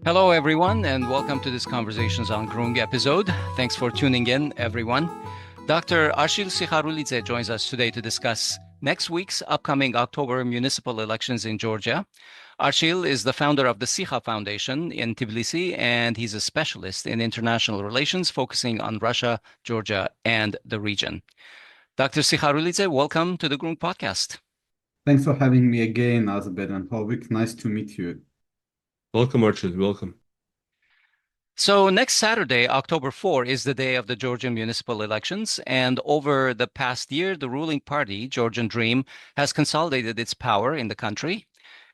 Hello, everyone, and welcome to this Conversations on Groong episode. Thanks for tuning in, everyone. Dr. Archil Sikharulidze joins us today to discuss next week's upcoming October municipal elections in Georgia. Archil is the founder of the Sikha Foundation in Tbilisi, and he's a specialist in international relations, focusing on Russia, Georgia, and the region. Dr. Sikharulidze, welcome to the Groong podcast. Thanks for having me again, Asbed and Hovik. Nice to meet you. Welcome, Archil. Welcome. So next Saturday, October 4, is the day of the Georgian municipal elections. And over the past year, the ruling party, Georgian Dream, has consolidated its power in the country.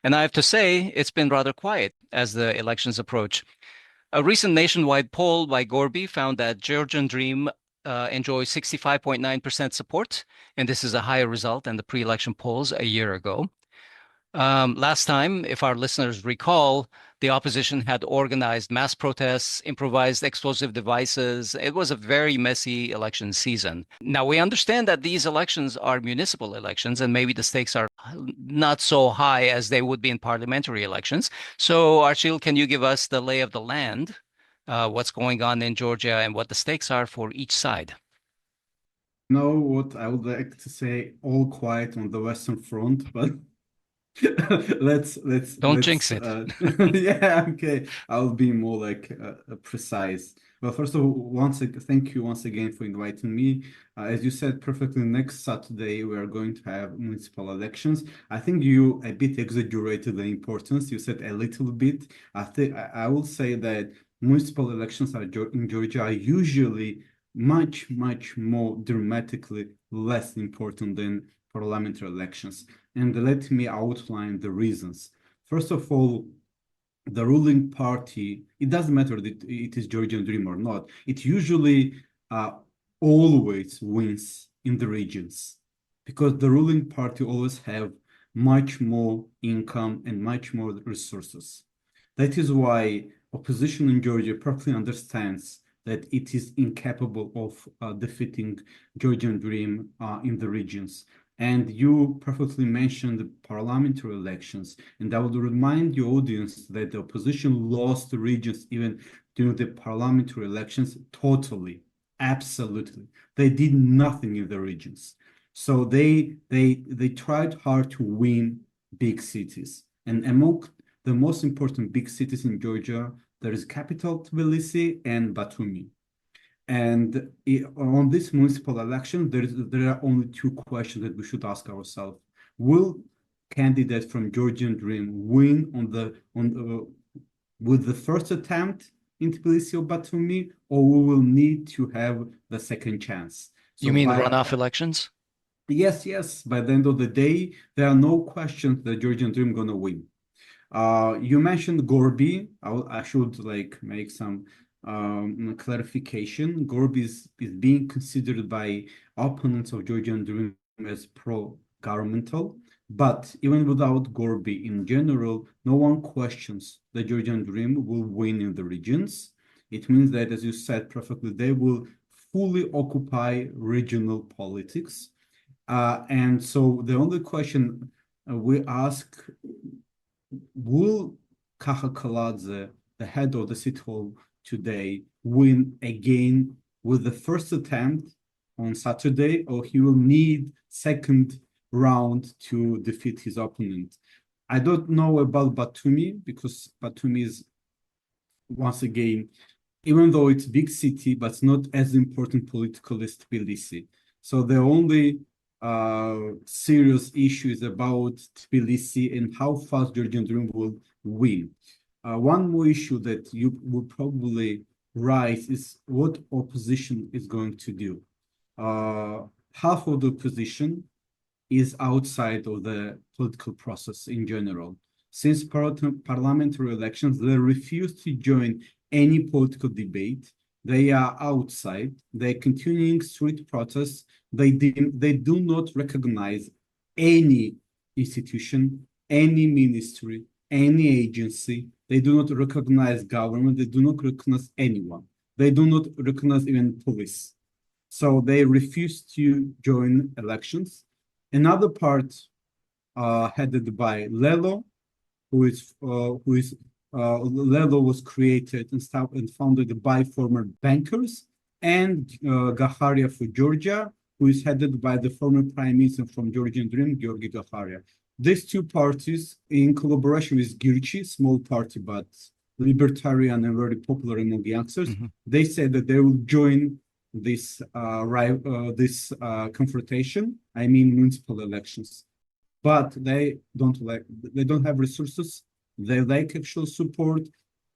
And I have to say, it's been rather quiet as the elections approach. A recent nationwide poll by Gorby found that Georgian Dream enjoys 65.9% support. And this is a higher result than the pre-election polls a year ago. Last time, if our listeners recall, the opposition had organized mass protests, improvised explosive devices. It was a very messy election season. Now, we understand that these elections are municipal elections, and maybe the stakes are not so high as they would be in parliamentary elections. So, Archil, can you give us the lay of the land, what's going on in Georgia, and what the stakes are for each side? Know what I would like to say? All quiet on the Western Front, but let's Don't jinx it. yeah, okay. I'll be more like precise. Well, first of all, thank you once again for inviting me. As you said perfectly, next Saturday we are going to have municipal elections. I think you a bit exaggerated the importance. You said a little bit. I think I will say that municipal elections in Georgia are usually much more dramatically less important than parliamentary elections. And let me outline the reasons. First of all, the ruling party, it doesn't matter that it is Georgian Dream or not, it usually always wins in the regions because the ruling party always have much more income and much more resources. That is why opposition in Georgia perfectly understands that it is incapable of defeating Georgian Dream in the regions. And you perfectly mentioned the parliamentary elections. And I would remind your audience that the opposition lost the regions even during the parliamentary elections totally, absolutely. They did nothing in the regions. So they tried hard to win big cities. And among the most important big cities in Georgia, there is capital Tbilisi and Batumi. And on this municipal election, there are only two questions that we should ask ourselves. Will candidate from Georgian Dream win with the first attempt in Tbilisi or Batumi, or we will need to have the second chance? You mean runoff elections? Yes. By the end of the day, there are no questions that Georgian Dream gonna win. You mentioned Gorby. I should like make some clarification. Gorby is being considered by opponents of Georgian Dream as pro-governmental, but even without Gorby, in general, no one questions the Georgian Dream will win in the regions. It means that, as you said perfectly, they will fully occupy regional politics. And so the only question we ask, will Kakha Kaladze, the head of the city hall today, win again with the first attempt on Saturday, or he will need second round to defeat his opponent? I don't know about Batumi because Batumi is, once again, even though it's a big city, but it's not as important politically as Tbilisi. So the only serious issue is about Tbilisi and how fast Georgian Dream will win. One more issue that you will probably raise is what opposition is going to do. Half of the opposition is outside of the political process in general. Since parliamentary elections, they refuse to join any political debate. They are outside. They're continuing street protests. They do not recognize any institution, any ministry, any agency. They do not recognize government. They do not recognize anyone. They do not recognize even police. So they refuse to join elections. Another part headed by Lelo, who is level was created and founded by former bankers, and Gakharia for Georgia, who is headed by the former prime minister from Georgian Dream, Georgi Gakharia. These two parties, in collaboration with Girchi, small party but libertarian and very popular among youngsters, they said that they will join this confrontation. I mean municipal elections, but they don't have resources. They lack actual support,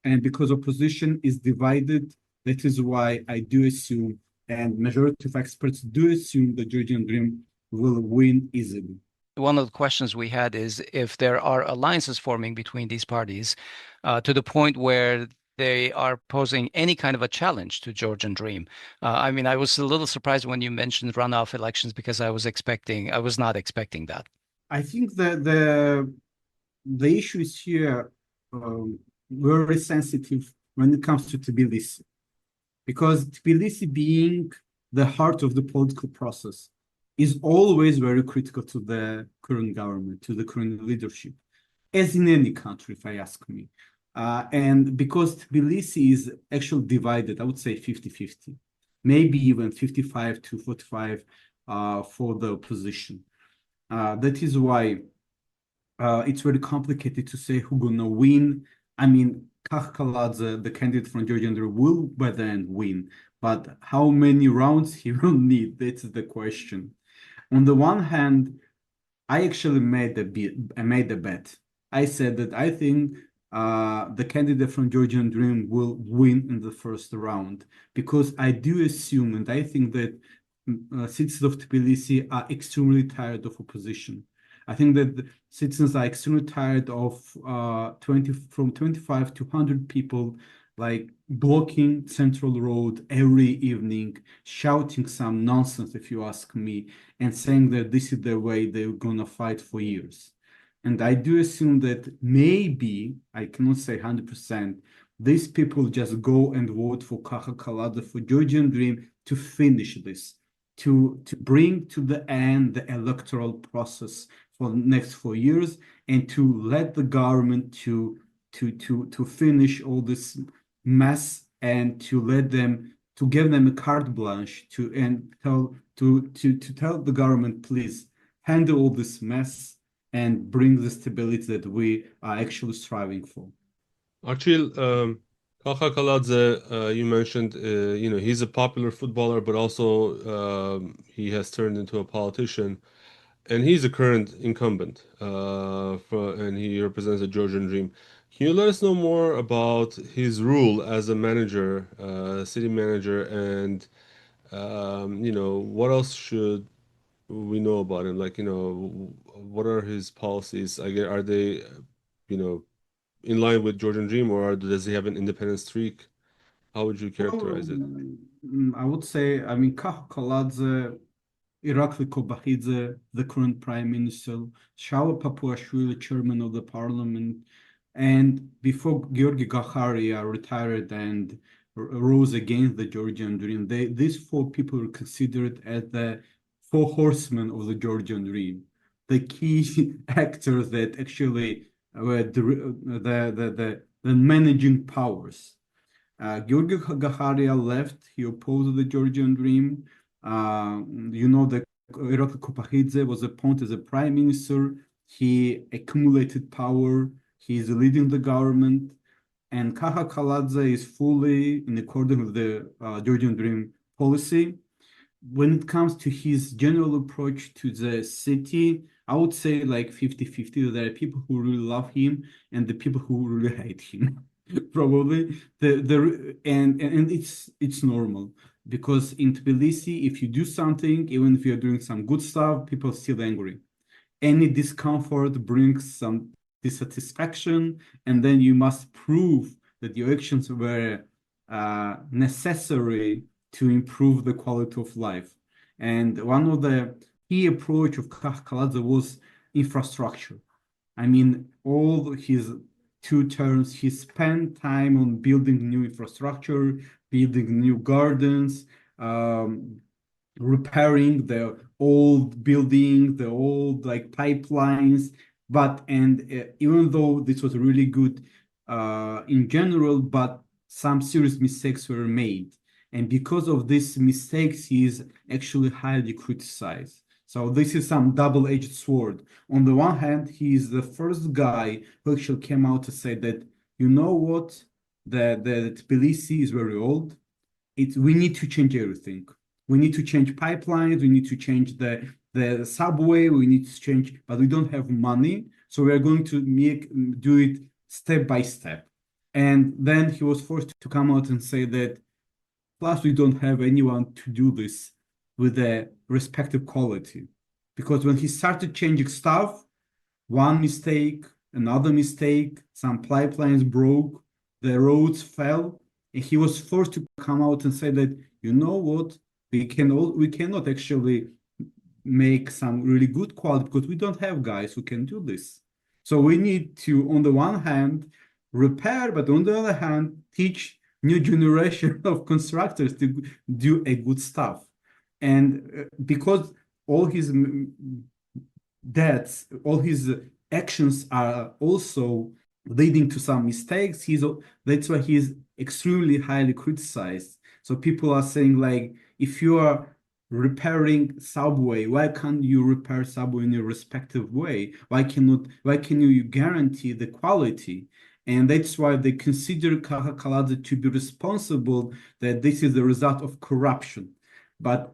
and because opposition is divided, that is why I do assume, and majority of experts do assume, the Georgian Dream will win easily. One of the questions we had is if there are alliances forming between these parties to the point where they are posing any kind of a challenge to Georgian Dream. I mean, I was a little surprised when you mentioned runoff elections because I was not expecting that. I think that the issue is here very sensitive when it comes to Tbilisi, because Tbilisi, being the heart of the political process, is always very critical to the current government, to the current leadership, as in any country, if I ask me. And because Tbilisi is actually divided, I would say 50-50, maybe even 55 to 45 for the opposition. That is why it's very complicated to say who's gonna win. I mean, Kakha Kaladze, the candidate from Georgian Dream, will by the end win, but how many rounds he will need, that's the question. On the one hand, I actually made a bet. I said that I think the candidate from Georgian Dream will win in the first round, because I do assume, and I think that citizens of Tbilisi are extremely tired of opposition. I think that the citizens are extremely tired of from 25 to 100 people like blocking Central Road every evening, shouting some nonsense, if you ask me, and saying that this is the way they're gonna fight for years. And I do assume that maybe, I cannot say 100%, these people just go and vote for Kakha Kaladze, for Georgian Dream, to finish this, to bring to the end the electoral process for the next 4 years, and to let the government to finish all this mess, and to give them a carte blanche to tell the government, please handle all this mess and bring the stability that we are actually striving for. Archil, Kakha Kaladze, you mentioned, he's a popular footballer, but also he has turned into a politician, and he's a current incumbent, and he represents the Georgian Dream. Can you let us know more about his role as a manager, city manager, and what else should we know about him? Like, what are his policies? Are they, in line with Georgian Dream, or does he have an independent streak? How would you characterize it? I would say, I mean, Kakha Kaladze, Irakli Kobakhidze, the current prime minister, Shawa Papuashvili, chairman of the parliament, and before Georgi Gakharia retired and rose against the Georgian Dream, these four people were considered as the four horsemen of the Georgian Dream, the key actors that actually were the managing powers. Georgi Gakharia left. He opposed the Georgian Dream. That Irakli Kobakhidze was appointed as a prime minister. He accumulated power. He is leading the government. And Kakha Kaladze is fully in accordance with the Georgian Dream policy. When it comes to his general approach to the city, I would say like 50-50. There are people who really love him and the people who really hate him. Probably and it's normal, because in Tbilisi, if you do something, even if you're doing some good stuff, people are still angry. Any discomfort brings some dissatisfaction, and then you must prove that your actions were necessary to improve the quality of life. And one of the key approach of Kakha Kaladze was infrastructure. I mean, all his 2 terms, he spent time on building new infrastructure, building new gardens, repairing the old building, the old like pipelines. But even though this was really good, in general, but some serious mistakes were made. And because of these mistakes, he is actually highly criticized. So this is some double-edged sword. On the one hand, he is the first guy who actually came out to say that, you know what, the Tbilisi is very old. We need to change everything. We need to change pipelines. We need to change the subway. We need to change, but we don't have money. So we are going to do it step by step. And then he was forced to come out and say that, plus we don't have anyone to do this with a respective quality. Because when he started changing stuff, one mistake, another mistake, some pipelines broke, the roads fell, and he was forced to come out and say that, you know what, we cannot actually make some really good quality because we don't have guys who can do this. So we need to, on the one hand, repair, but on the other hand, teach new generation of constructors to do a good stuff. And because all his debts, all his actions are also leading to some mistakes, that's why he's extremely highly criticized. So people are saying, like, if you are repairing subway, why can't you repair subway in a respective way? Why can you guarantee the quality? And that's why they consider Kakha Kaladze to be responsible, that this is the result of corruption.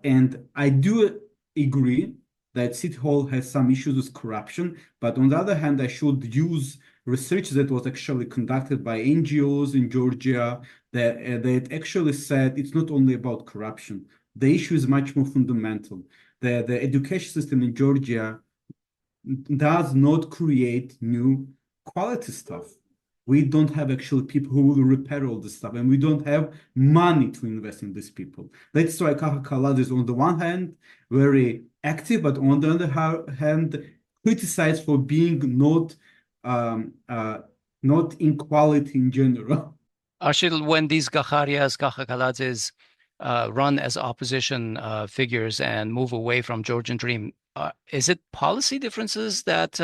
And I do agree that City Hall has some issues with corruption, but on the other hand, I should use research that was actually conducted by NGOs in Georgia that actually said it's not only about corruption. The issue is much more fundamental. The education system in Georgia does not create new quality stuff. We don't have actually people who will repair all this stuff, and we don't have money to invest in these people. That's why Kakha Kaladze is on the one hand very active, but on the other hand criticized for being not in quality in general. Archil, when these Kakha Kaladzes run as opposition figures and move away from Georgian Dream, is it policy differences that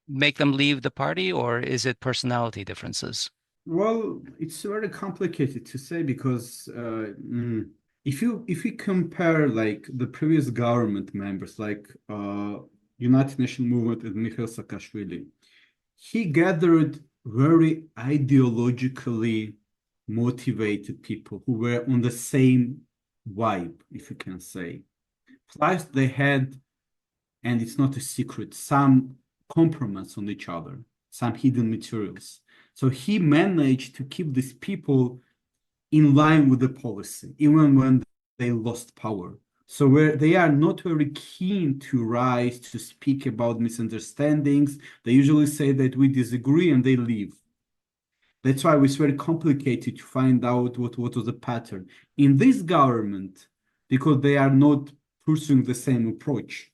make them leave the party, or is it personality differences? Well, it's very complicated to say because if you compare like the previous government members, like United Nations Movement and Mikhail Saakashvili, he gathered very ideologically motivated people who were on the same vibe, if you can say. Plus, they had, and it's not a secret, some compromise on each other, some hidden materials. So he managed to keep these people in line with the policy, even when they lost power. So where they are not very keen to rise to speak about misunderstandings, they usually say that we disagree and they leave. That's why it was very complicated to find out what was the pattern. In this government, because they are not pursuing the same approach,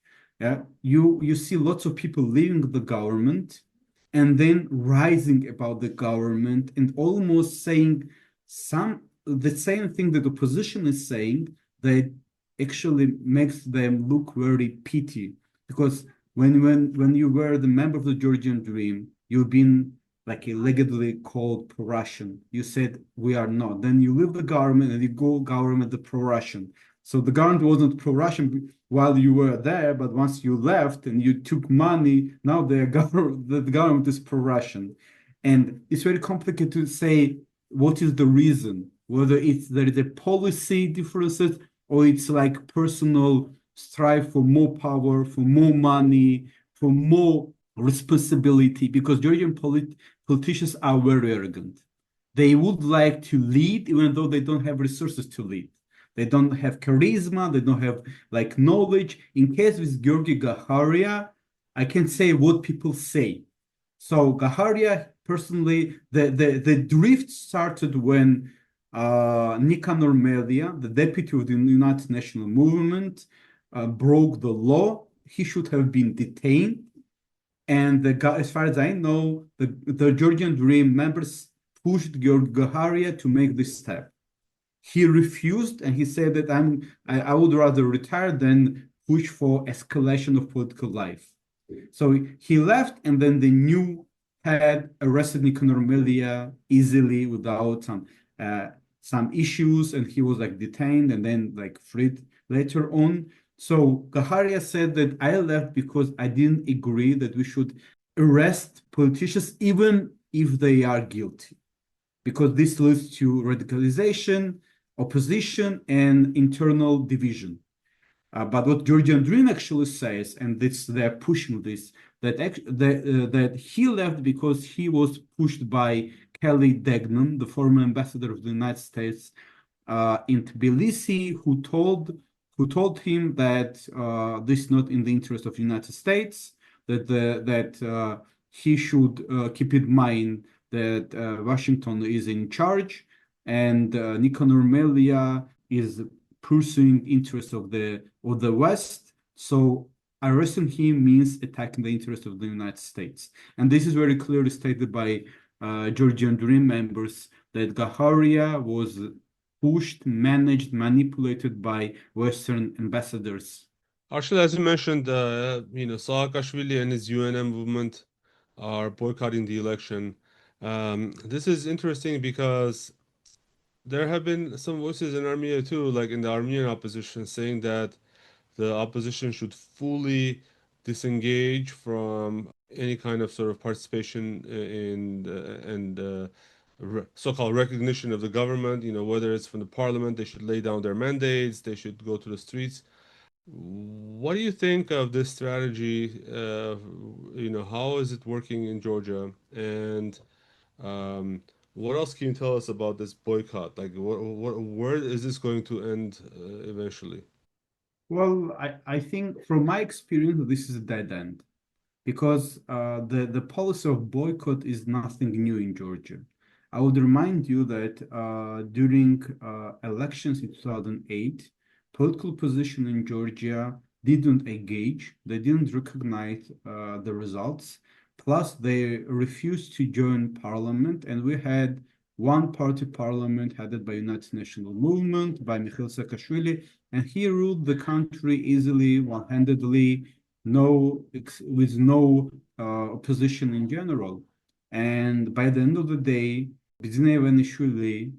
you see lots of people leaving the government and then rising about the government and almost saying the same thing that the opposition is saying, that actually makes them look very pity. Because when you were the member of the Georgian Dream, you've been like allegedly called pro-Russian. You said we are not. Then you leave the government and you go government the pro-Russian. So the government wasn't pro-Russian while you were there, but once you left and you took money, now the government is pro-Russian. And it's very complicated to say what is the reason, whether there is a policy differences or it's like personal strive for more power, for more money, for more responsibility, because Georgian politicians are very arrogant. They would like to lead even though they don't have resources to lead. They don't have charisma, they don't have like knowledge. In case with Georgi Gaharia, I can say what people say. So Gaharia, personally, the drift started when Nicanor Melia, the deputy of the United National Movement, broke the law. He should have been detained. And as far as I know, the Georgian Dream members pushed Georgi Gaharia to make this step. He refused, and he said that I would rather retire than push for escalation of political life. So he left, and then the new had arrested Nicanor Melia easily without some issues, and he was like detained and then like freed later on. So Gaharia said that I left because I didn't agree that we should arrest politicians even if they are guilty, because this leads to radicalization, opposition, and internal division. But what Georgian Dream actually says, and they're pushing this, that he left because he was pushed by Kelly Degnan, the former ambassador of the United States in Tbilisi, who told him that this is not in the interest of the United States, that he should keep in mind that Washington is in charge, and Nicanor Melia is pursuing interests of the West. So arresting him means attacking the interests of the United States. And this is very clearly stated by Georgian Dream members, that Gaharia was pushed, managed, manipulated by Western ambassadors. Archil, as you mentioned, Saakashvili and his UNM movement are boycotting the election. This is interesting because there have been some voices in Armenia too, like in the Armenian opposition, saying that the opposition should fully disengage from any kind of sort of participation in so-called recognition of the government. Whether it's from the parliament, they should lay down their mandates, they should go to the streets. What do you think of this strategy? How is it working in Georgia? And what else can you tell us about this boycott? Like, where is this going to end eventually? Well, I think from my experience, this is a dead end, because the policy of boycott is nothing new in Georgia. I would remind you that during elections in 2008, political position in Georgia didn't engage, they didn't recognize the results, plus they refused to join parliament, and we had one-party parliament headed by United National Movement, by Mikhail Saakashvili, and he ruled the country easily, one-handedly, with no opposition in general. And by the end of the day, Bidzina Ivanishvili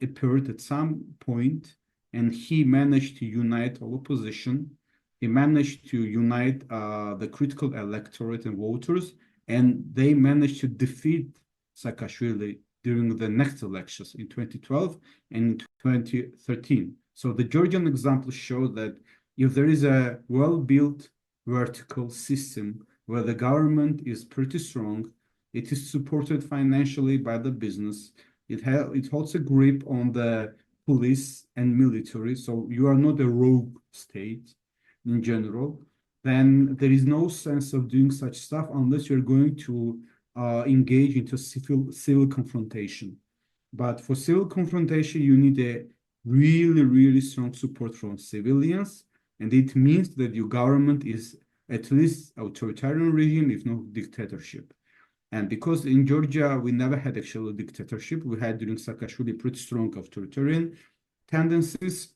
appeared at some point, and he managed to unite all opposition. He managed to unite the critical electorate and voters, and they managed to defeat Saakashvili during the next elections in 2012 and in 2013. So the Georgian example shows that if there is a well-built vertical system where the government is pretty strong, it is supported financially by the business, it holds a grip on the police and military, so you are not a rogue state in general, then there is no sense of doing such stuff unless you're going to engage into civil confrontation. But for civil confrontation, you need a really, really strong support from civilians, and it means that your government is at least authoritarian regime, if not dictatorship. And because in Georgia, we never had actual dictatorship, we had during Saakashvili pretty strong authoritarian tendencies,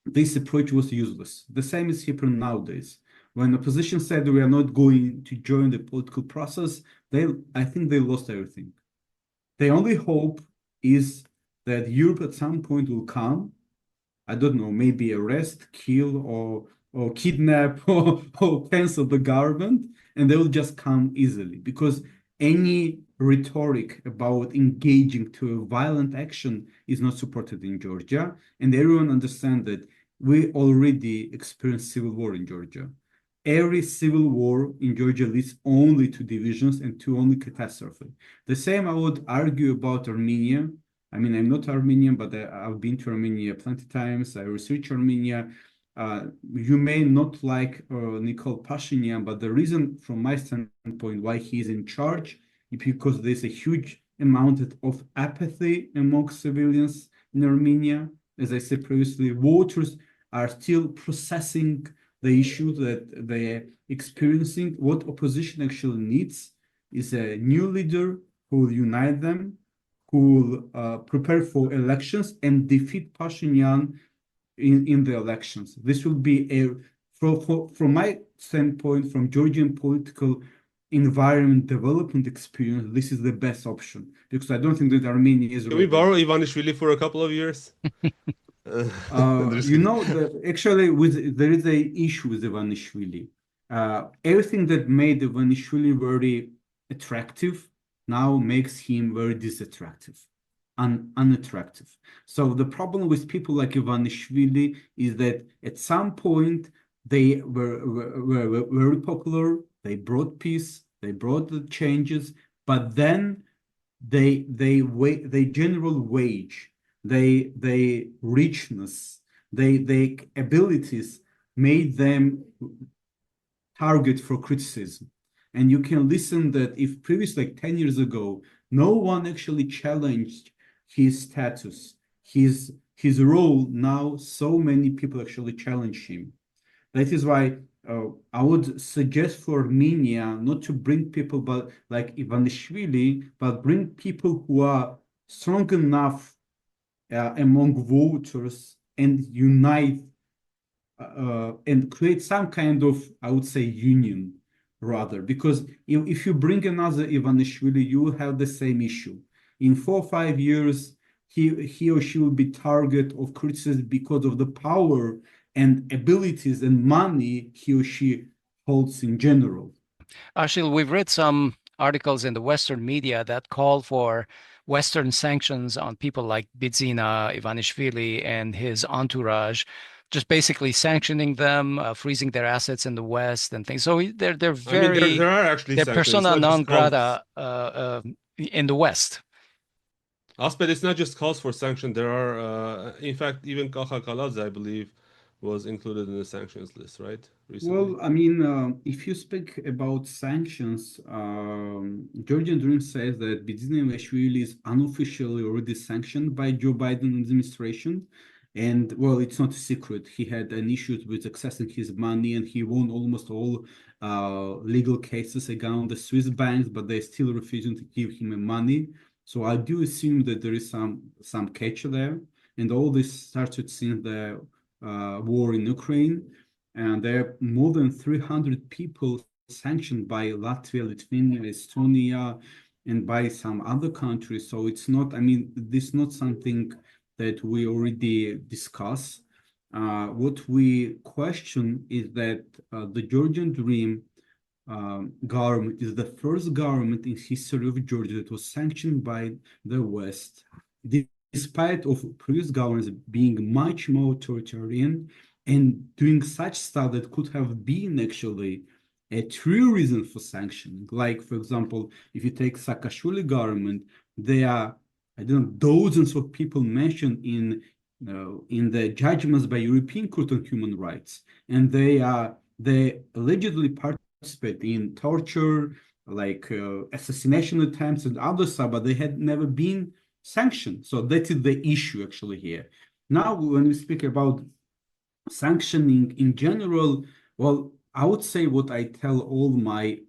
this approach was useless. The same is happening nowadays. When opposition said we are not going to join the political process, I think they lost everything. The only hope is that Europe at some point will come, I don't know, maybe arrest, kill, or kidnap or cancel the government, and they will just come easily, because any rhetoric about engaging to a violent action is not supported in Georgia, and everyone understands that we already experienced civil war in Georgia. Every civil war in Georgia leads only to divisions and to only catastrophe. The same I would argue about Armenia. I mean, I'm not Armenian, but I've been to Armenia plenty of times. I research Armenia. You may not like Nikol Pashinyan, but the reason from my standpoint why he is in charge is because there's a huge amount of apathy among civilians in Armenia. As I said previously, voters are still processing the issue that they're experiencing. What opposition actually needs is a new leader who will unite them, who will prepare for elections and defeat Pashinyan in the elections. This will be from my standpoint, from Georgian political environment development experience, this is the best option, because I don't think that Armenia is Can we ready. borrow Ivanishvili for a couple of years? You know, actually, there is a issue with Ivanishvili. Everything that made Ivanishvili very attractive now makes him very disattractive, unattractive. So the problem with people like Ivanishvili is that at some point they were very popular. They brought peace. They brought the changes, but then they general wage, they richness, they abilities made them target for criticism. And you can listen that if previously, like 10 years ago, no one actually challenged his status, his role, now so many people actually challenge him. That is why I would suggest for Armenia not to bring people but like Ivanishvili, but bring people who are strong enough among voters and unite and create some kind of, I would say, union rather. Because if you bring another Ivanishvili, you will have the same issue. In 4 or 5 years, he or she will be target of criticism because of the power and abilities and money he or she holds in general. Archil, we've read some articles in the Western media that call for Western sanctions on people like Bidzina Ivanishvili and his entourage, just basically sanctioning them, freezing their assets in the West and things. So they're I mean, there very are actually they're sanctions. It's persona not non just calls. grata in the West. Asbed, it's not just calls for sanction. There are, in fact, even Kakha Kaladze, I believe, was included in the sanctions list, right? Recently. Well, I mean, if you speak about sanctions, Georgian Dream says that Bidzina Ivanishvili is unofficially already sanctioned by Joe Biden administration. And well, it's not a secret. He had an issue with accessing his money, and he won almost all legal cases against the Swiss banks, but they're still refusing to give him money. So I do assume that there is some catch there, and all this started since the war in Ukraine, and there are more than 300 people sanctioned by Latvia, Lithuania, Estonia, and by some other countries. So it's not, I mean, this is not something that we already discuss. What we question is that the Georgian Dream government is the first government in history of Georgia that was sanctioned by the West, despite of previous governments being much more authoritarian and doing such stuff that could have been actually a true reason for sanctioning. Like, for example, if you take Saakashvili government, there are, I don't know, dozens of people mentioned in the judgments by European Court on Human Rights, and they allegedly participate in torture, like assassination attempts and other stuff, but they had never been sanctioned. So that is the issue actually here. Now, when we speak about sanctioning in general, well, I would say what I tell all my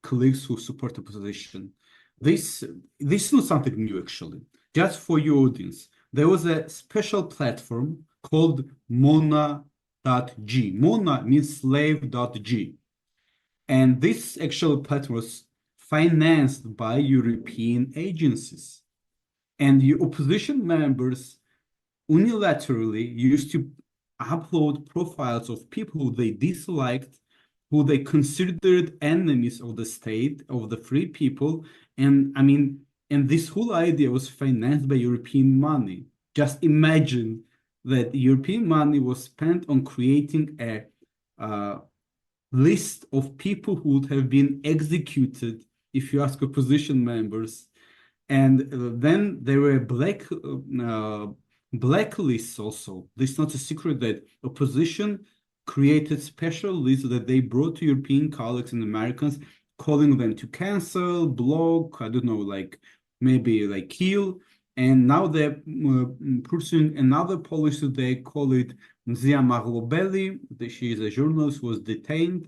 colleagues who support the position. This is not something new, actually. Just for your audience, there was a special platform called Mona.g. Mona means slave.g. And this actual platform was financed by European agencies. And the opposition members unilaterally used to upload profiles of people who they disliked, who they considered enemies of the state, of the free people. And I mean, and this whole idea was financed by European money. Just imagine that European money was spent on creating a list of people who would have been executed if you ask opposition members. And then there were blacklists also. This is not a secret that opposition created special lists that they brought to European colleagues and Americans, calling them to cancel, block, I don't know, like maybe like kill. And now they're pursuing another policy. They call it Zia Maglobeli. She is a journalist who was detained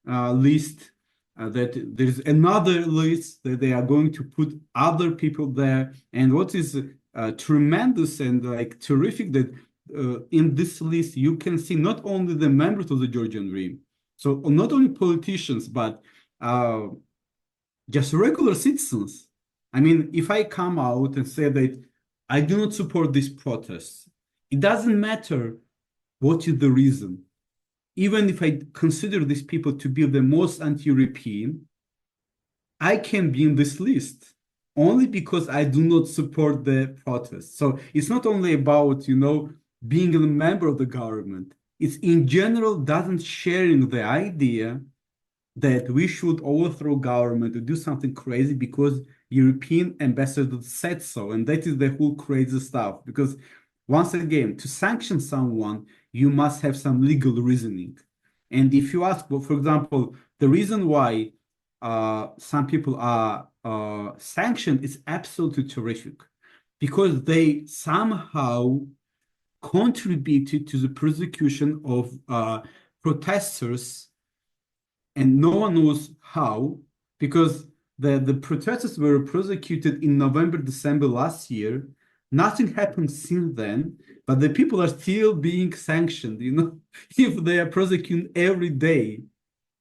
list. That there's another list that they are going to put other people there. And what is tremendous and like terrific that in this list you can see not only the members of the Georgian Dream, so not only politicians, but just regular citizens. I mean, if I come out and say that I do not support these protests, it doesn't matter what is the reason. Even if I consider these people to be the most anti-European, I can be in this list only because I do not support the protest. So it's not only about, being a member of the government. It's in general doesn't sharing the idea that we should overthrow government to do something crazy because European ambassador said so. And that is the whole crazy stuff. Because once again, to sanction someone, you must have some legal reasoning. And if you ask, well, for example, the reason why some people are sanctioned is absolutely terrific because they somehow contributed to the persecution of protesters, and no one knows how, because the protesters were prosecuted in November, December last year. Nothing happened since then, but the people are still being sanctioned, if they are prosecuted every day.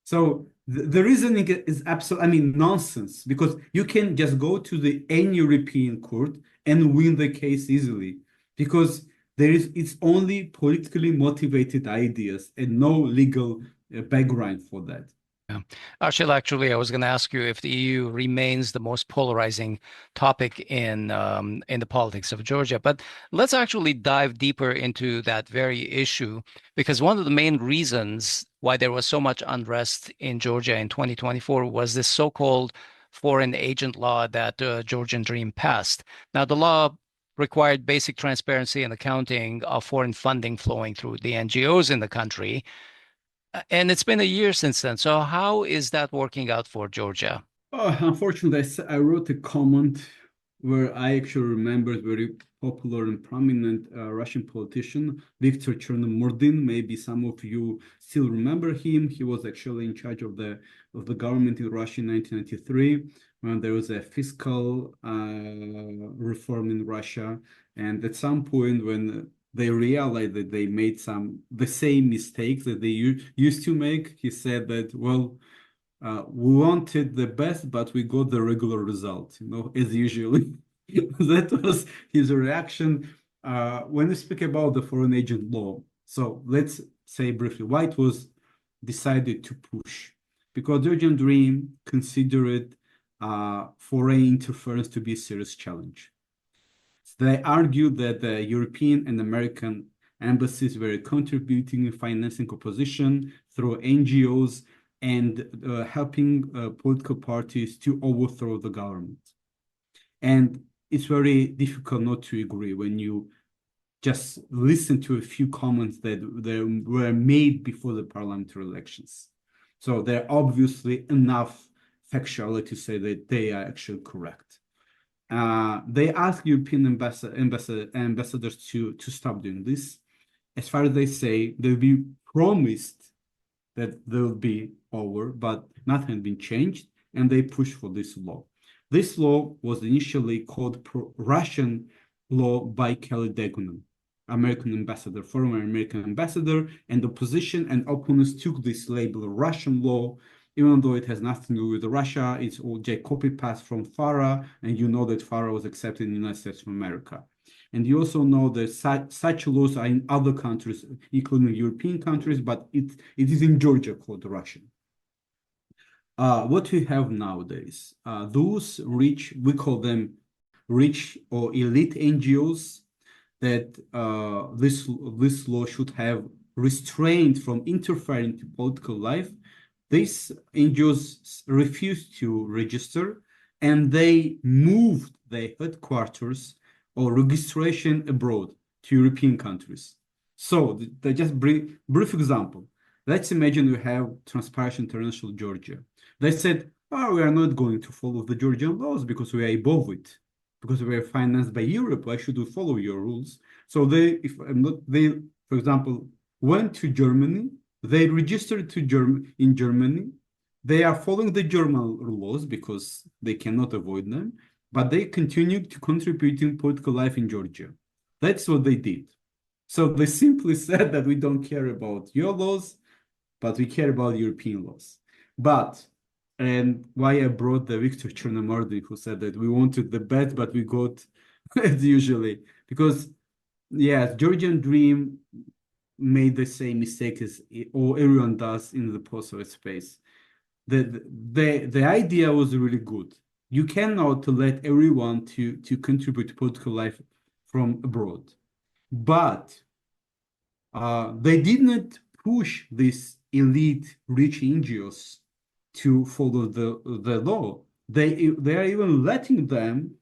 So the reasoning is absolutely, I mean, nonsense, because you can just go to any European court and win the case easily, because it's only politically motivated ideas and no legal background for that. Yeah. Archil, actually, I was going to ask you if the EU remains the most polarizing topic in the politics of Georgia. But let's actually dive deeper into that very issue, because one of the main reasons why there was so much unrest in Georgia in 2024 was this so-called foreign agent law that Georgian Dream passed. Now, the law required basic transparency and accounting of foreign funding flowing through the NGOs in the country. And it's been a year since then. So how is that working out for Georgia? Unfortunately, I wrote a comment where I actually remembered very popular and prominent Russian politician, Viktor Chernomordin. Maybe some of you still remember him. He was actually in charge of the government in Russia in 1993 when there was a fiscal reform in Russia. And at some point when they realized that they made the same mistakes that they used to make, he said that, well, we wanted the best, but we got the regular result, as usually. That was his reaction when we speak about the foreign agent law. So let's say briefly why it was decided to push. Because Georgian Dream considered foreign interference to be a serious challenge. They argued that the European and American embassies were contributing and financing opposition through NGOs and helping political parties to overthrow the government. And it's very difficult not to agree when you just listen to a few comments that were made before the parliamentary elections. So there are obviously enough factuality to say that they are actually correct. They asked European ambassadors to stop doing this. As far as they say, they'll be promised that they'll be over, but nothing had been changed, and they pushed for this law. This law was initially called Russian law by Kelly Degunin, American ambassador, former American ambassador, and opposition and opponents took this label Russian law, even though it has nothing to do with Russia. It's all just copy-paste from FARA, and you know that FARA was accepted in the United States of America. And you also know that such laws are in other countries, including European countries, but it is in Georgia called Russian. What we have nowadays, those rich, we call them rich or elite NGOs, that this law should have restrained from interfering to political life. These NGOs refused to register, and they moved their headquarters or registration abroad to European countries. So they just brief example. Let's imagine we have Transparency International Georgia. They said, oh, we are not going to follow the Georgian laws because we are above it, because we are financed by Europe. Why should we follow your rules? So they, for example, went to Germany. They registered in Germany. They are following the German laws because they cannot avoid them, but they continued to contribute in political life in Georgia. That's what they did. So they simply said that we don't care about your laws, but we care about European laws. But and why I brought the Victor Chernomordin, who said that we wanted the best, but we got as usually. Because, yes, Georgian Dream made the same mistake as or everyone does in the post-Soviet space. The idea was really good. You cannot let everyone to contribute to political life from abroad. But they did not push these elite rich NGOs to follow the law. They are even letting them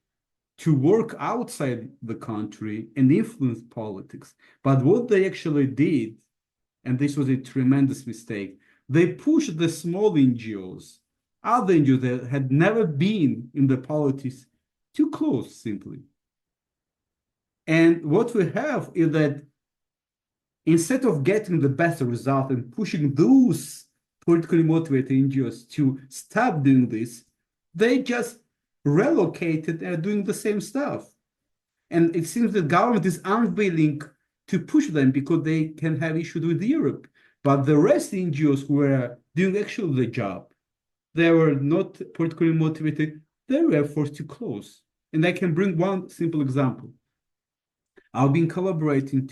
to work outside the country and influence politics. But what they actually did, and this was a tremendous mistake, they pushed the small NGOs, other NGOs that had never been in the politics, too close simply. And what we have is that instead of getting the best result and pushing those politically motivated NGOs to stop doing this, they just relocated and are doing the same stuff. And it seems the government is unwilling to push them because they can have issues with Europe. But the rest NGOs were doing actually the job. They were not politically motivated. They were forced to close. And I can bring one simple example. I've been collaborating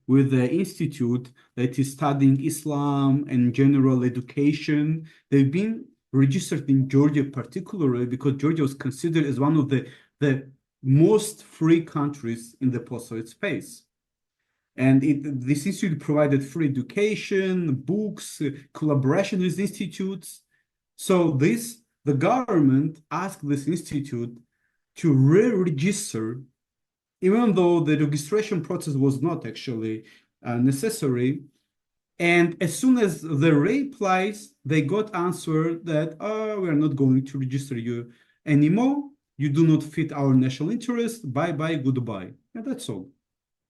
with the institute that is studying Islam and general education. They've been registered in Georgia particularly because Georgia was considered as one of the most free countries in the post-Soviet space. And this institute provided free education, books, collaboration with institutes. So the government asked this institute to re-register, even though the registration process was not actually necessary. And as soon as the replies, they got answer that, oh, we are not going to register you anymore. You do not fit our national interest. Bye-bye, goodbye. And that's all.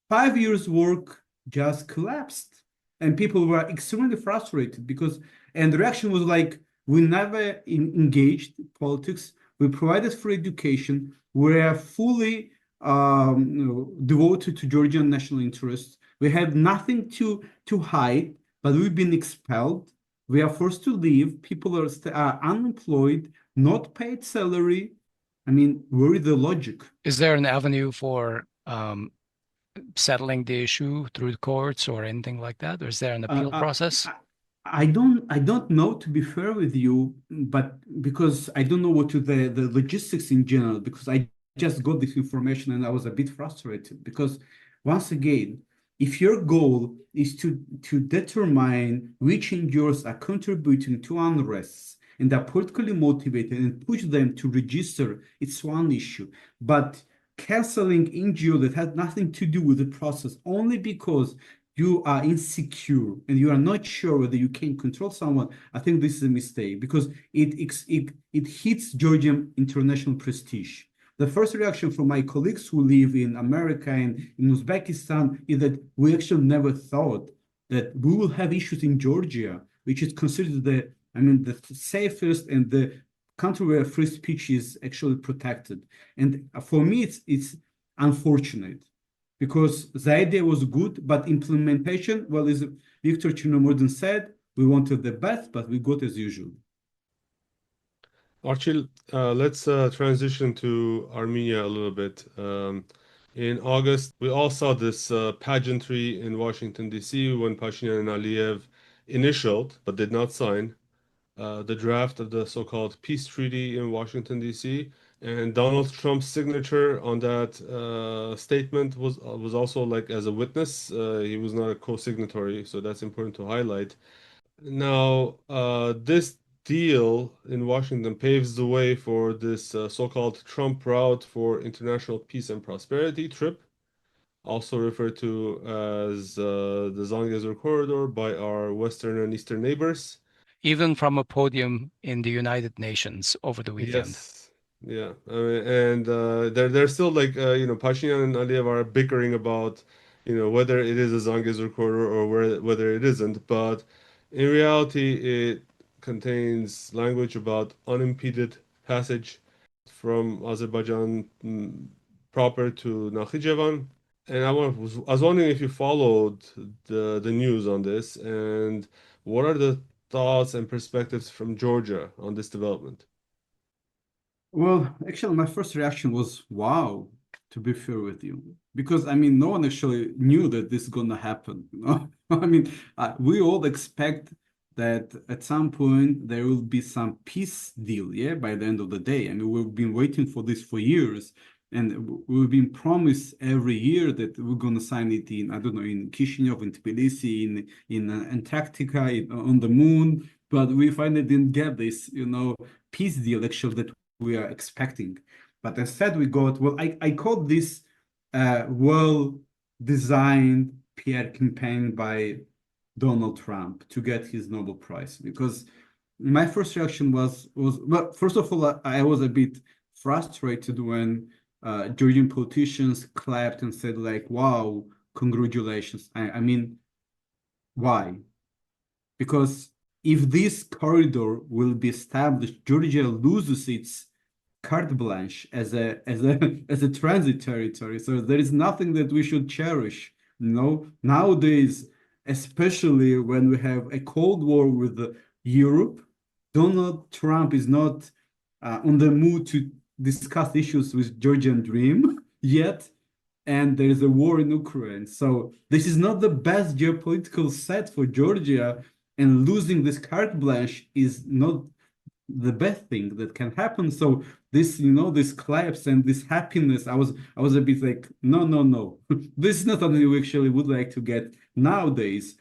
5 years work just collapsed. And people were extremely frustrated because, and the reaction was like, we never engaged politics. We provided free education. We are fully devoted to Georgian national interests. We have nothing to hide, but we've been expelled. We are forced to leave. People are unemployed, not paid salary. I mean, where is the logic? Is there an avenue for settling the issue through the courts or anything like that? Or is there an appeal process? I don't know, to be fair with you, but because I don't know what to the logistics in general, because I just got this information and I was a bit frustrated because once again, if your goal is to determine which NGOs are contributing to unrests and are politically motivated and push them to register, it's one issue. But canceling NGO that has nothing to do with the process only because you are insecure and you are not sure whether you can control someone, I think this is a mistake because it hits Georgian international prestige. The first reaction from my colleagues who live in America and in Uzbekistan is that we actually never thought that we will have issues in Georgia, which is considered the safest and the country where free speech is actually protected. And for me, it's unfortunate because the idea was good, but implementation, well, as Victor Chernomordin said, we wanted the best, but we got as usual. Archil, let's transition to Armenia a little bit. In August, we all saw this pageantry in Washington, D.C. when Pashinyan and Aliyev initialed, but did not sign, the draft of the so-called peace treaty in Washington, D.C. And Donald Trump's signature on that statement was also like as a witness. He was not a co-signatory, so that's important to highlight. Now, this deal in Washington paves the way for this so-called Trump route for international peace and prosperity, TRIPP, also referred to as the Zangezur Corridor by our Western and Eastern neighbors. Even from a podium in the United Nations over the weekend. Yes. Yeah. And they're still like, Pashinyan and Aliyev are bickering about, whether it is a Zangezur corridor or whether it isn't. But in reality, it contains language about unimpeded passage from Azerbaijan proper to Nakhichevan. And I was wondering if you followed the news on this and what are the thoughts and perspectives from Georgia on this development? Well, actually, my first reaction was, wow, to be fair with you. Because, I mean, no one actually knew that this is going to happen. You know? I mean, we all expect that at some point there will be some peace deal, yeah, by the end of the day. I mean, we've been waiting for this for years. And we've been promised every year that we're going to sign it in, I don't know, in Chisinau, in Tbilisi, in Antarctica, on the moon. But we finally didn't get this, you know, peace deal actually that we are expecting. But instead we got, well, I called this well-designed PR campaign by Donald Trump to get his Nobel Prize. Because my first reaction was well, first of all, I was a bit frustrated when Georgian politicians clapped and said like, wow, congratulations. I mean, why? Because if this corridor will be established, Georgia loses its carte blanche as a as a transit territory. So there is nothing that we should cherish. You know, nowadays, especially when we have a Cold War with Europe, Donald Trump is not on the mood to discuss issues with Georgian Dream yet, and there is a war in Ukraine. So this is not the best geopolitical set for Georgia, and losing this carte blanche is not the best thing that can happen. So this, you know, this collapse and this happiness, I was a bit like, no. This is not something we actually would like to get nowadays.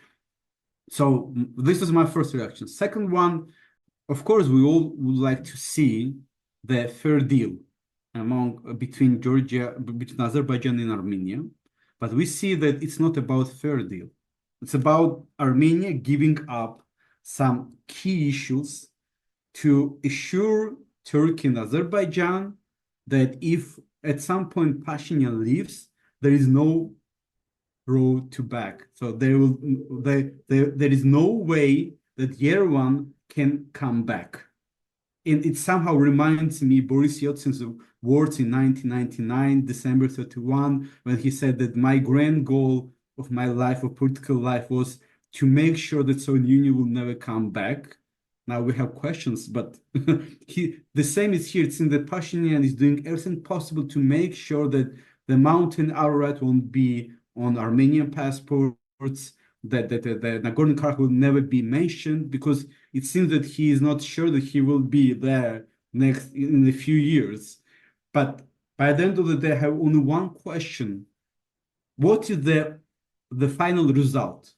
So this is my first reaction. Second one, of course, we all would like to see the fair deal between Georgia, between Azerbaijan and Armenia, but we see that it's not about fair deal. It's about Armenia giving up some key issues to assure Turkey and Azerbaijan that if at some point Pashinyan leaves, there is no road to back. So there is no way that Yerevan can come back. And it somehow reminds me Boris Yeltsin's words in 1999, December 31, when he said that my grand goal of my life, of political life, was to make sure that Soviet Union will never come back. Now we have questions, but the same is here. It seems that Pashinyan is doing everything possible to make sure that the mountain Ararat won't be on Armenian passports, that the Nagorno-Karabakh will never be mentioned, because it seems that he is not sure that he will be there next in a few years. But by the end of the day, I have only one question. What is the final result?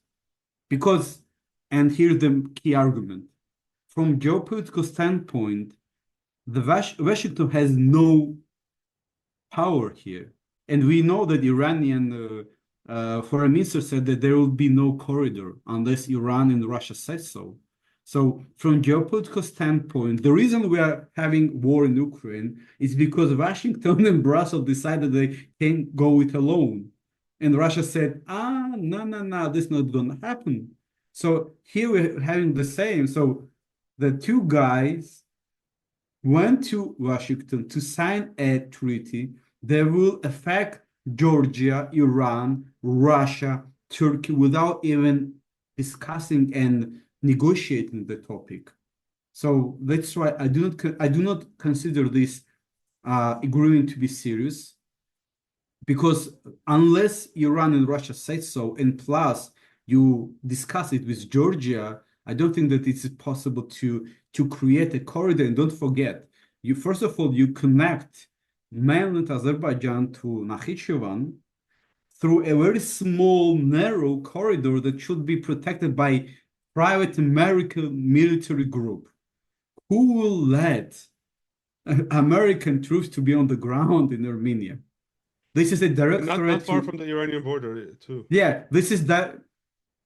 Because, and here's the key argument, from geopolitical standpoint, Washington has no power here. And we know that Iranian foreign minister said that there will be no corridor unless Iran and Russia says so. So from geopolitical standpoint, the reason we are having war in Ukraine is because Washington and Brussels decided they can't go it alone. And Russia said, no, this is not going to happen. So here we're having the same. So the two guys went to Washington to sign a treaty that will affect Georgia, Iran, Russia, Turkey, without even discussing and negotiating the topic. So that's why I do not consider this agreement to be serious, because unless Iran and Russia say so, and plus you discuss it with Georgia, I don't think that it's possible to create a corridor. And don't forget, you first of all, you connect mainland Azerbaijan to Nakhichevan through a very small, narrow corridor that should be protected by private American military group. Who will let American troops to be on the ground in Armenia? This is a direct threat. Not far from the Iranian border, too. Yeah, this is that.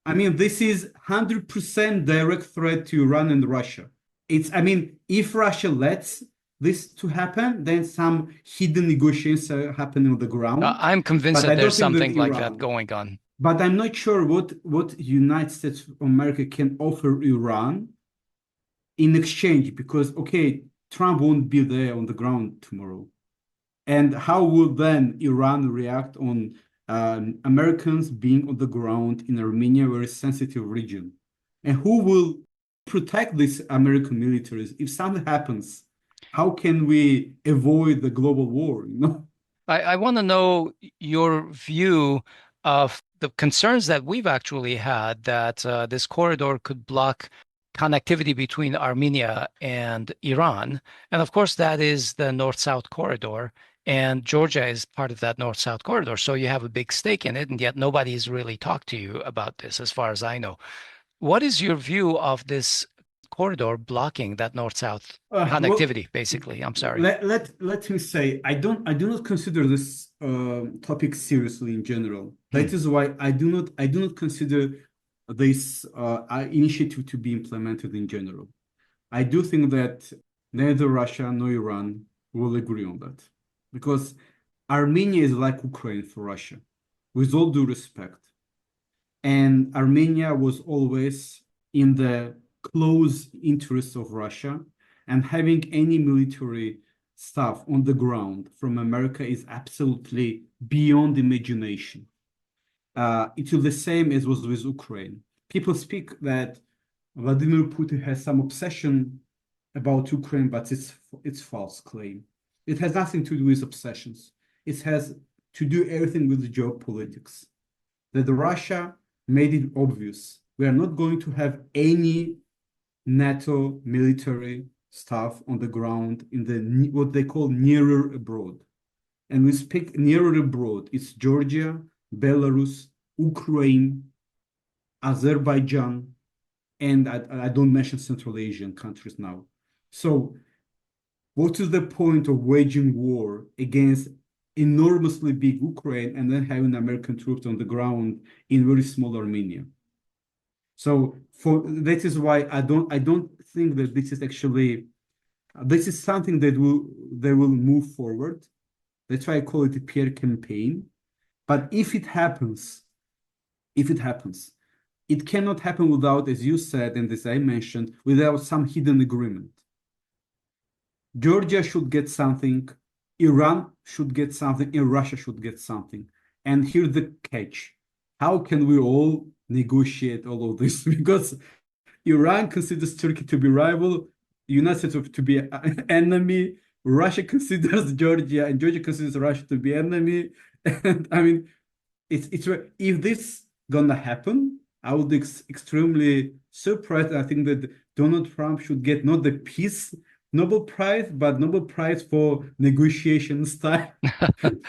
I mean, this is 100% direct threat to Iran and Russia. I mean, if Russia lets this to happen, then some hidden negotiations are happening on the ground. I'm convinced that there's something like that going on. But I'm not sure what United States of America can offer Iran in exchange, because, okay, Trump won't be there on the ground tomorrow. And how will then Iran react on Americans being on the ground in Armenia, a very sensitive region? And who will protect these American militaries. If something happens, how can we avoid the global war? I want to know your view of the concerns that we've actually had that this corridor could block connectivity between Armenia and Iran. And of course, that is the North-South corridor. And Georgia is part of that North-South corridor. So you have a big stake in it. And yet nobody's really talked to you about this, as far as I know. What is your view of this corridor blocking that North-South connectivity, basically? I'm sorry. Let me say, I do not consider this topic seriously in general. That is why I do not consider this initiative to be implemented in general. I do think that neither Russia nor Iran will agree on that, because Armenia is like Ukraine for Russia, with all due respect. And Armenia was always in the close interests of Russia, and having any military stuff on the ground from America is absolutely beyond imagination. It is the same as was with Ukraine. People speak that Vladimir Putin has some obsession about Ukraine, but it's false claim. It has nothing to do with obsessions. It has to do everything with geopolitics. That Russia made it obvious we are not going to have any NATO military stuff on the ground in the what they call nearer abroad. And we speak nearer abroad. It's Georgia, Belarus, Ukraine, Azerbaijan, and I don't mention Central Asian countries now. So what is the point of waging war against enormously big Ukraine and then having American troops on the ground in very small Armenia? So that is why I don't think that this is actually something that they will move forward. That's why I call it a PR campaign. But if it happens, it cannot happen without, as you said, and as I mentioned, without some hidden agreement. Georgia should get something, Iran should get something, and Russia should get something. And here's the catch. How can we all negotiate all of this? Because Iran considers Turkey to be rival, United States to be an enemy, Russia considers Georgia, and Georgia considers Russia to be enemy. And I mean, it's if this gonna happen, I would be extremely surprised. I think that Donald Trump should get not the peace Nobel Prize, but Nobel Prize for negotiation style,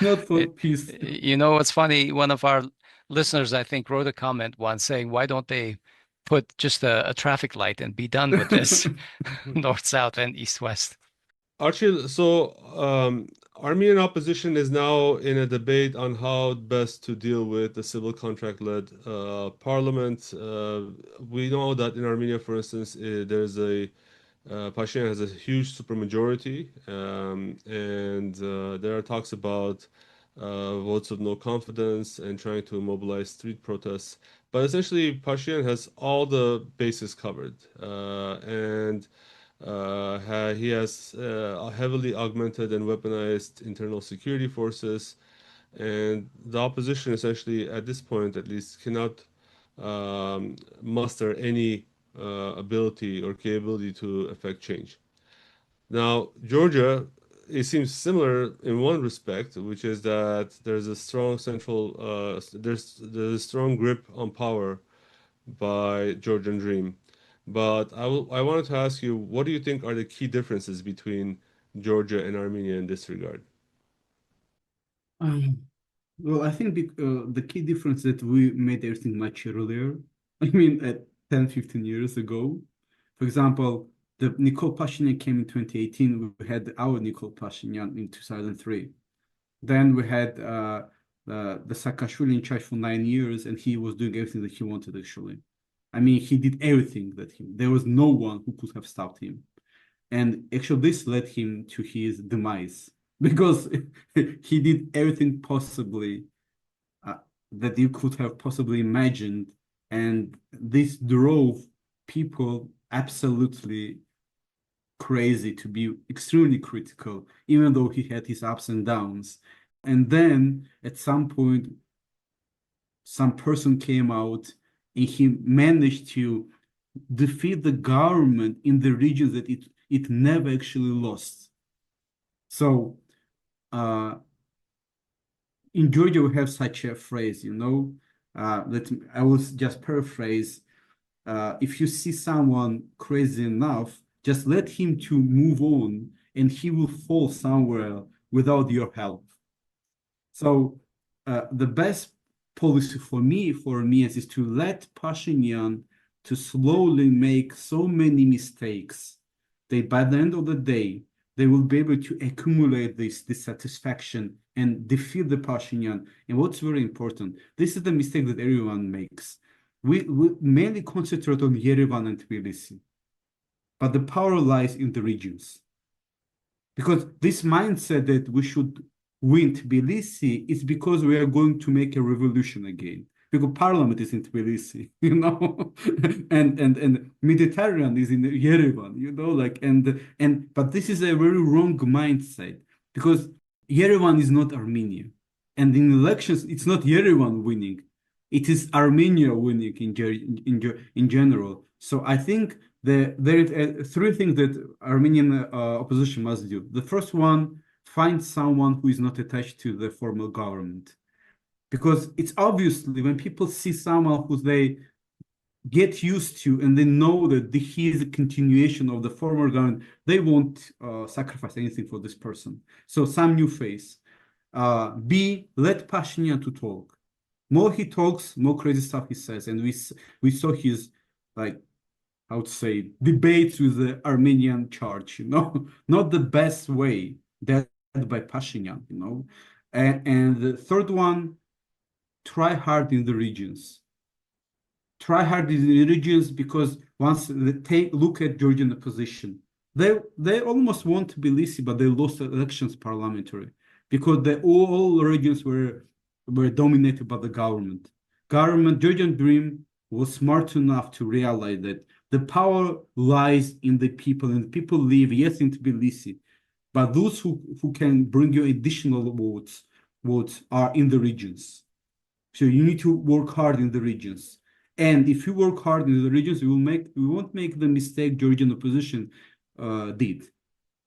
not for peace. You know, what's funny? One of our listeners, I think, wrote a comment once saying, why don't they put just a traffic light and be done with this north-south and east-west? Archil, so Armenian opposition is now in a debate on how best to deal with the civil contract-led parliament. We know that in Armenia, for instance, there's Pashinyan has a huge supermajority, and there are talks about votes of no confidence and trying to mobilize street protests. But essentially, Pashinyan has all the bases covered, and he has heavily augmented and weaponized internal security forces, and the opposition essentially, at this point at least, cannot muster any ability or capability to affect change. Now, Georgia, it seems similar in one respect, which is that there's a strong there's a strong grip on power by Georgian Dream. But I wanted to ask you, what do you think are the key differences between Georgia and Armenia in this regard? Well, I think the key difference that we made everything much earlier. I mean, at 10, 15 years ago, for example, the Nikol Pashinyan came in 2018. We had our Nikol Pashinyan in 2003. Then we had the Saakashvili in charge for 9 years, and he was doing everything that he wanted, actually. I mean, he did everything there was no one who could have stopped him. And actually, this led him to his demise because he did everything possibly that you could have possibly imagined. And this drove people absolutely crazy to be extremely critical, even though he had his ups and downs. And then at some point, some person came out and he managed to defeat the government in the regions that it never actually lost. So in Georgia, we have such a phrase, that I will just paraphrase. If you see someone crazy enough, just let him to move on, and he will fall somewhere without your help. So the best policy for me, for Armenians, is to let Pashinyan to slowly make so many mistakes that by the end of the day, they will be able to accumulate this dissatisfaction and defeat the Pashinyan. And what's very important, this is the mistake that everyone makes. We mainly concentrate on Yerevan and Tbilisi, but the power lies in the regions. Because this mindset that we should win Tbilisi is because we are going to make a revolution again. Because parliament is in Tbilisi, and Mediterranean is in Yerevan, but this is a very wrong mindset because Yerevan is not Armenia, and in elections it's not Yerevan winning, it is Armenia winning in general. So I think there are three things that Armenian opposition must do. The first one, find someone who is not attached to the formal government. Because it's obviously when people see someone who they get used to and they know that he is a continuation of the former government, they won't sacrifice anything for this person. So some new face. B, let Pashinyan to talk. More he talks, more crazy stuff he says. And we saw his, like, I would say, debates with the Armenian church, not the best way, that by Pashinyan, And the third one, try hard in the regions. Try hard in the regions because once they look at Georgian opposition, they almost won Tbilisi, but they lost elections parliamentary because all regions were dominated by the government. Georgian Dream was smart enough to realize that the power lies in the people, and people live, yes, in Tbilisi, but those who can bring you additional votes are in the regions. So you need to work hard in the regions. And if you work hard in the regions, we won't make the mistake Georgian opposition did.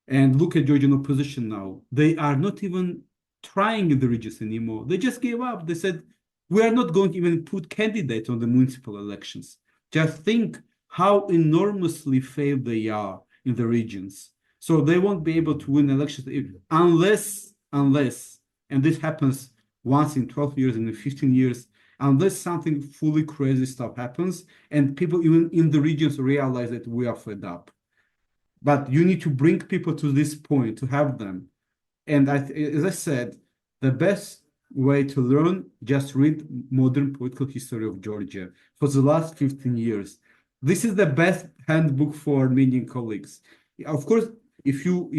And look at Georgian opposition now. They are not even trying in the regions anymore. They just gave up. They said, we are not going to even put candidates on the municipal elections. Just think how enormously failed they are in the regions. So they won't be able to win elections unless, and this happens once in 12 years and in 15 years, unless something fully crazy stuff happens and people even in the regions realize that we are fed up. But you need to bring people to this point to have them. And as I said, the best way to learn, just read modern political history of Georgia for the last 15 years. This is the best handbook for Armenian colleagues. Of course, if you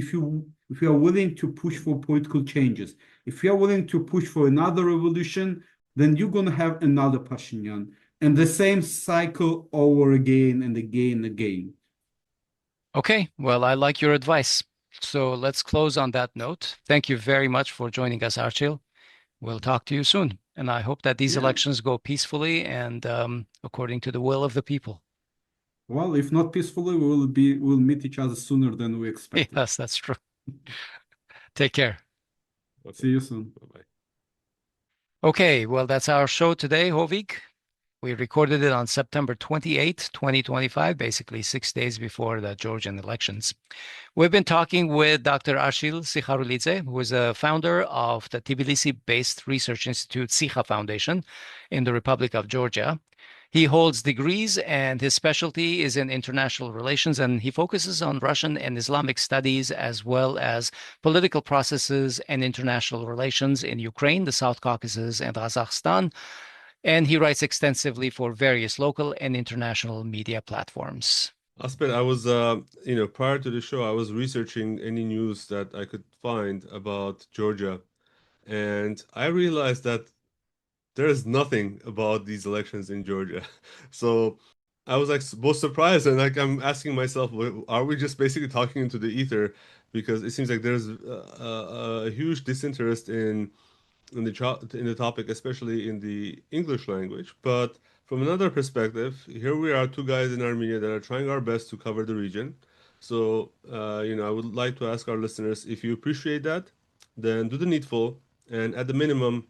are willing to push for political changes, if you are willing to push for another revolution, then you're going to have another Pashinyan and the same cycle over again and again and again. Okay, well, I like your advice. So let's close on that note. Thank you very much for joining us, Archil. We'll talk to you soon. And I hope that these elections go peacefully and according to the will of the people. Well, if not peacefully, we'll meet each other sooner than we expected. Yes, that's true. Take care. Okay. See you soon. Bye-bye. Okay, well, that's our show today, Hovik. We recorded it on September 28, 2025, basically 6 days before the Georgian elections. We've been talking with Dr. Archil Sikharulidze, who is a founder of the Tbilisi-based research institute Sikha Foundation in the Republic of Georgia. He holds degrees and his specialty is in international relations, and he focuses on Russian and Islamic studies as well as political processes and international relations in Ukraine, the South Caucasus, and Kazakhstan. And he writes extensively for various local and international media platforms. Asbed, I was, prior to the show, I was researching any news that I could find about Georgia, and I realized that there is nothing about these elections in Georgia. So I was like both surprised and like I'm asking myself, are we just basically talking into the ether? Because it seems like there's a huge disinterest in the topic, especially in the English language. But from another perspective, here we are, two guys in Armenia that are trying our best to cover the region. So, I would like to ask our listeners, if you appreciate that, then do the needful, and at the minimum,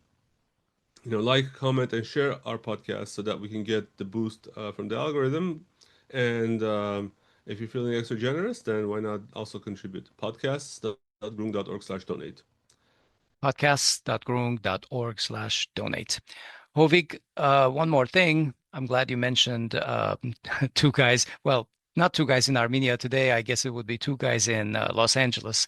like, comment, and share our podcast so that we can get the boost from the algorithm. And if you're feeling extra generous, then why not also contribute? Podcasts.groong.org/donate. Podcasts.groong.org/donate. Hovik, one more thing. I'm glad you mentioned two guys. Well, not two guys in Armenia today. I guess it would be two guys in Los Angeles.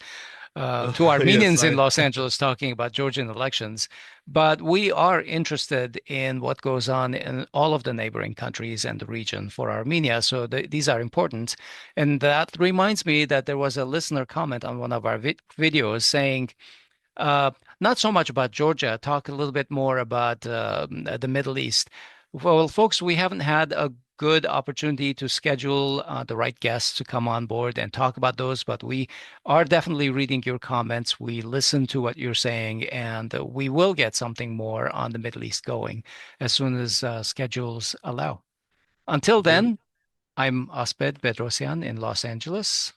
Two Armenians in Los Angeles talking about Georgian elections. But we are interested in what goes on in all of the neighboring countries and the region for Armenia. So these are important. And that reminds me that there was a listener comment on one of our videos saying, not so much about Georgia, talk a little bit more about the Middle East. Well, folks, we haven't had a good opportunity to schedule the right guests to come on board and talk about those, but we are definitely reading your comments. We listen to what you're saying, and we will get something more on the Middle East going as soon as schedules allow. Until then, I'm Asbed Bedrossian in Los Angeles.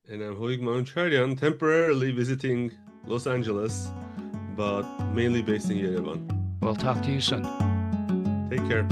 And I'm Hovik Manucharyan, temporarily visiting Los Angeles, but mainly based in Yerevan. We'll talk to you soon. Take care.